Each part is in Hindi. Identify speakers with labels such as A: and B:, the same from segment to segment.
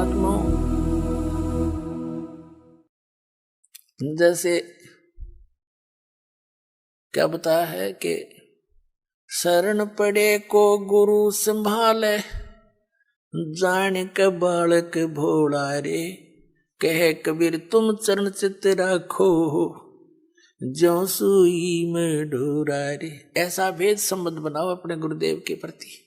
A: पुण्यात्माओं, जैसे क्या बताया है कि शरण पड़े को गुरु संभाले, जान के बालक भोला रे, कहे कबीर तुम चरण चित राखो, ज्यों सुई में डोरा रे। ऐसा भेद संबंध बनाओ अपने गुरुदेव के प्रति,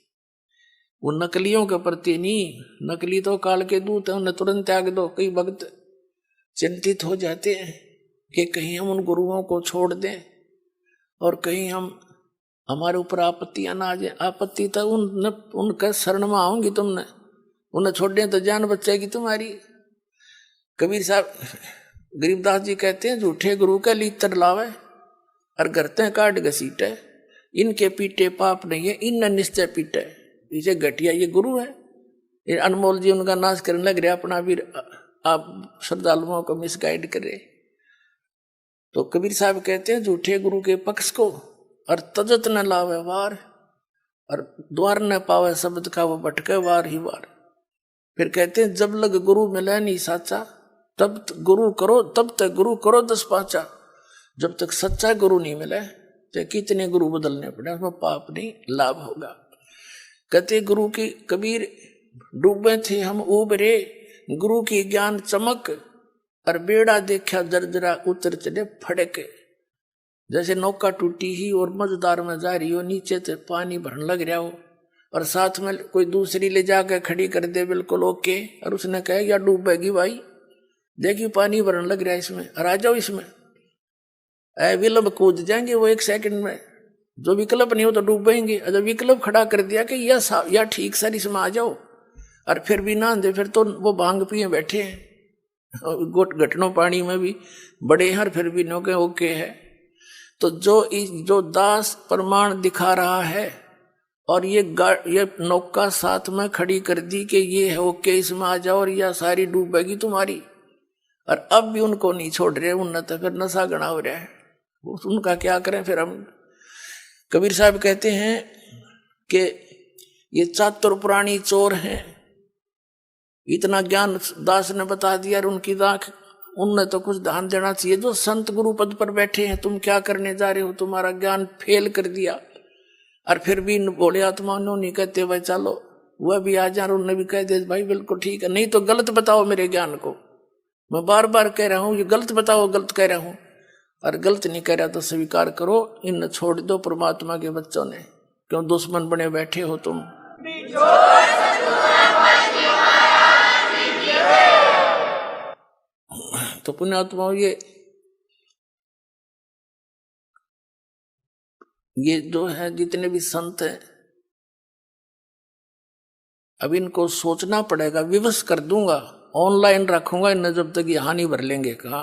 A: वो नकलियों के प्रति नहीं। नकली तो काल के दूत है, उन्हें तुरंत त्याग दो। कई भक्त चिंतित हो जाते हैं कि कहीं हम उन गुरुओं को छोड़ दें और कहीं हमारे ऊपर आपत्तियां ना आ जाए। आपत्ति तो उनका शरण में आऊंगी तुमने, उन्हें छोड़ दें तो जान बचेगी तुम्हारी। कबीर साहब गरीबदास जी कहते हैं, झूठे गुरु का लीतर लावे और करते काट घसीटे, इनके पीटे पाप नहीं है, इन निश्चय पीटे। इसे घटिया ये गुरु है, ये अनमोल जी उनका नाश करने लग रहे, अपना भी आप श्रद्धालुओं को मिसगाइड करे। तो कबीर साहब कहते हैं, झूठे गुरु के पक्ष को और तजत न लावे वार, और द्वार न पावे शब्द का वो भटके वार ही वार। फिर कहते हैं, जब लग गुरु मिले नहीं साचा, तब तक गुरु करो 10 पाचा। जब तक सच्चा गुरु नहीं मिले तो कितने गुरु बदलने पड़े, उसमें पाप नहीं लाभ होगा। कहते गुरु की कबीर डूबे थे हम उबरे, गुरु की ज्ञान चमक, और बेड़ा देखा जर्जरा उतर चले फड़के। जैसे नौका टूटी ही और मझदार में जा रही हो, नीचे से पानी भरने लग रहा हो और साथ में कोई दूसरी ले जाकर खड़ी कर दे बिल्कुल ओके, और उसने कहा या डूबेगी भाई, देखिए पानी भरने लग रहा है इसमें, और आ जाओ इसमें। विकल्प कूद जाएंगे वो 1 सेकंड में। जो विकल्प नहीं हो तो डूबेंगे। जब विकल्प खड़ा कर दिया कि या ठीक सर इसमें आ जाओ, और फिर भी ना दे, फिर तो वो भांग पिए बैठे हैं। घटनों पानी में भी बड़े हैं, फिर भी नो के ओके है। तो जो दास प्रमाण दिखा रहा है और ये नौका साथ में खड़ी कर दी कि ये है ओके, इसमें आ जाओ, और यह सारी डूबेगी तुम्हारी, और अब भी उनको नहीं छोड़ रहे, उन्हें तो फिर नशा गणा हो रहा है। उनका क्या करें फिर हम। कबीर साहब कहते हैं कि ये चातुर पुराणी चोर हैं, इतना ज्ञान दास ने बता दिया, और उनकी दाख उनने तो कुछ ध्यान देना चाहिए। जो संत गुरु पद पर बैठे हैं, तुम क्या करने जा रहे हो, तुम्हारा ज्ञान फेल कर दिया। और फिर भी भोले आत्मा नहीं कहते भाई चलो, वह भी आ जा, उन्होंने भी कह दे भाई बिल्कुल ठीक है, नहीं तो गलत बताओ मेरे ज्ञान को। मैं बार बार कह रहा हूं ये गलत बताओ, गलत कह रहा हूं, और गलत नहीं कह रहा तो स्वीकार करो। इन छोड़ दो परमात्मा के बच्चों ने, क्यों दुश्मन बने बैठे हो तुम। तो पुण्यात्माओं, ये जो है जितने भी संत हैं, अब इनको सोचना पड़ेगा। विवश कर दूंगा, ऑनलाइन रखूंगा इन्हें जब तक ये हानि भर लेंगे। कहा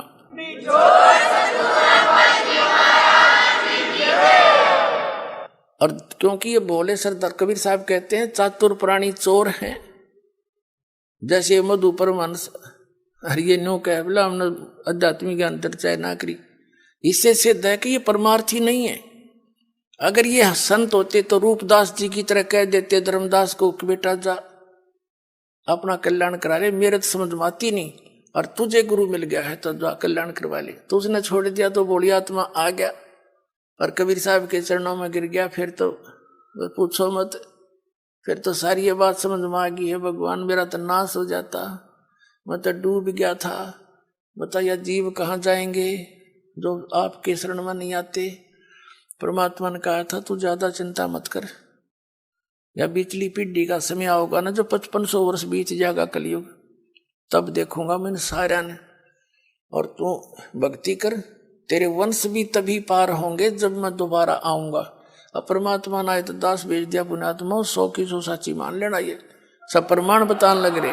A: और क्योंकि ये भोले सरदार कबीर साहब कहते हैं चातुर प्राणी चोर हैं, जैसे मधु परमहंस हरिये न्यू कह बोला हमने आध्यात्मिक ज्ञान चर्चा ना करी। इससे सिद्ध है कि ये परमार्थी नहीं है। अगर ये संत होते तो रूपदास जी की तरह कह देते धर्मदास को कि बेटा जा अपना कल्याण करा ले, मेरे तो समझ में आती नहीं, और तुझे गुरु मिल गया है तो जा कल्याण करवा ले। तो उसने छोड़ दिया तो बोली आत्मा आ गया और कबीर साहब के चरणों में गिर गया। फिर तो पूछो मत, फिर तो सारी ये बात समझ में आ गई है, भगवान मेरा तो नाश हो जाता, मैं तो डूब गया था। बताइए जीव कहाँ जाएंगे जो आपके शरण में नहीं आते। परमात्मा ने कहा था तू ज्यादा चिंता मत कर, या बीचली पीढ़ी का समय आओगा ना जो 5500 वर्ष बीत जाएगा कलयुग, तब देखूंगा मैं सारा ने, और तू भक्ति कर, तेरे वंश भी तभी पार होंगे जब मैं दोबारा आऊंगा। अब परमात्मा ने तो दास भेज दिया पुण्यात्मा, 100 की 100 साची मान लेना। ये सब प्रमाण बताने लग रहे।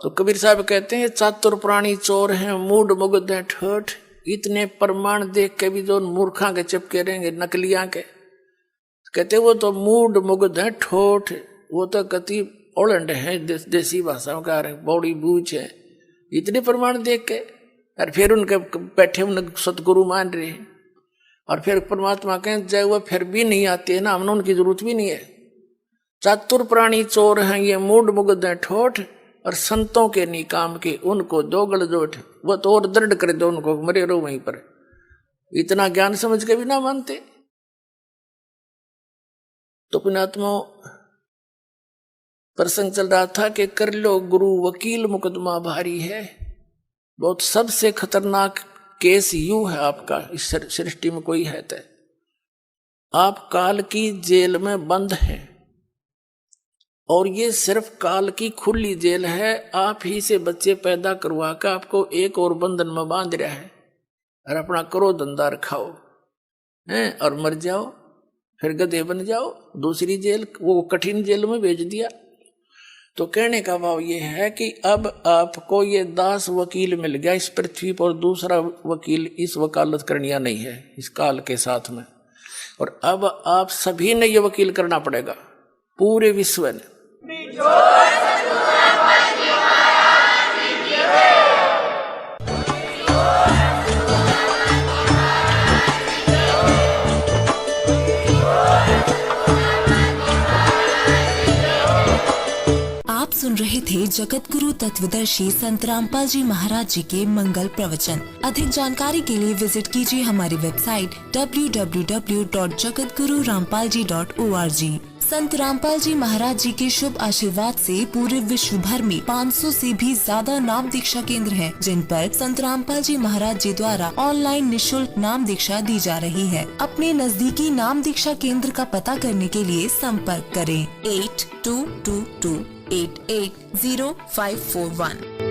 A: तो कबीर साहब कहते हैं चातुर प्राणी चोर हैं, मूड मुग्ध हैं ठोठ। इतने प्रमाण देख के भी जो मूर्खा के चिपके रहेंगे नकलिया के, कहते वो तो मूड मुग्ध हैं ठोठ, वो तो कति ओलंड है, देसी भाषा का बौड़ी बूझ है। इतने प्रमाण देख के और फिर उनके बैठे उन्हें सतगुरु मान रहे हैं। और फिर परमात्मा कहें जय वो फिर भी नहीं आते है ना, हमने उनकी जरूरत भी नहीं है। चातुर प्राणी चोर हैं ये मूड मुग्ध हैं ठोठ, और संतों के नी काम के उनको दो गलजोट। वो तो और दृढ़ कर दो उनको, मरे रहो वहीं पर। इतना ज्ञान समझ के भी ना मानते। तो पुण्यात्मा प्रसंग चल रहा था कि कर लो गुरु वकील मुकदमा भारी है। बहुत सबसे खतरनाक केस यू है आपका इस सृष्टि में कोई है तो आप काल की जेल में बंद हैं, और ये सिर्फ काल की खुली जेल है। आप ही से बच्चे पैदा करवा कर आपको एक और बंधन में बांध रहा है, और अपना करो धंधा रखाओ हैं और मर जाओ, फिर गधे बन जाओ, दूसरी जेल वो कठिन जेल में भेज दिया। तो कहने का भाव ये है कि अब आपको ये दास वकील मिल गया इस पृथ्वी पर, दूसरा वकील इस वकालत करनिया नहीं है इस काल के साथ में। और अब आप सभी ने ये वकील करना पड़ेगा पूरे विश्व ने।
B: आप सुन रहे थे जगत गुरु तत्वदर्शी संत रामपाल जी महाराज जी के मंगल प्रवचन। अधिक जानकारी के लिए विजिट कीजिए हमारी वेबसाइट www.jagatgururampalji.org। संत रामपाल जी महाराज जी के शुभ आशीर्वाद से पूरे विश्व भर में 500 से भी ज्यादा नाम दीक्षा केंद्र हैं, जिन पर संत रामपाल जी महाराज जी द्वारा ऑनलाइन निशुल्क नाम दीक्षा दी जा रही है। अपने नजदीकी नाम दीक्षा केंद्र का पता करने के लिए संपर्क करें 8222880541।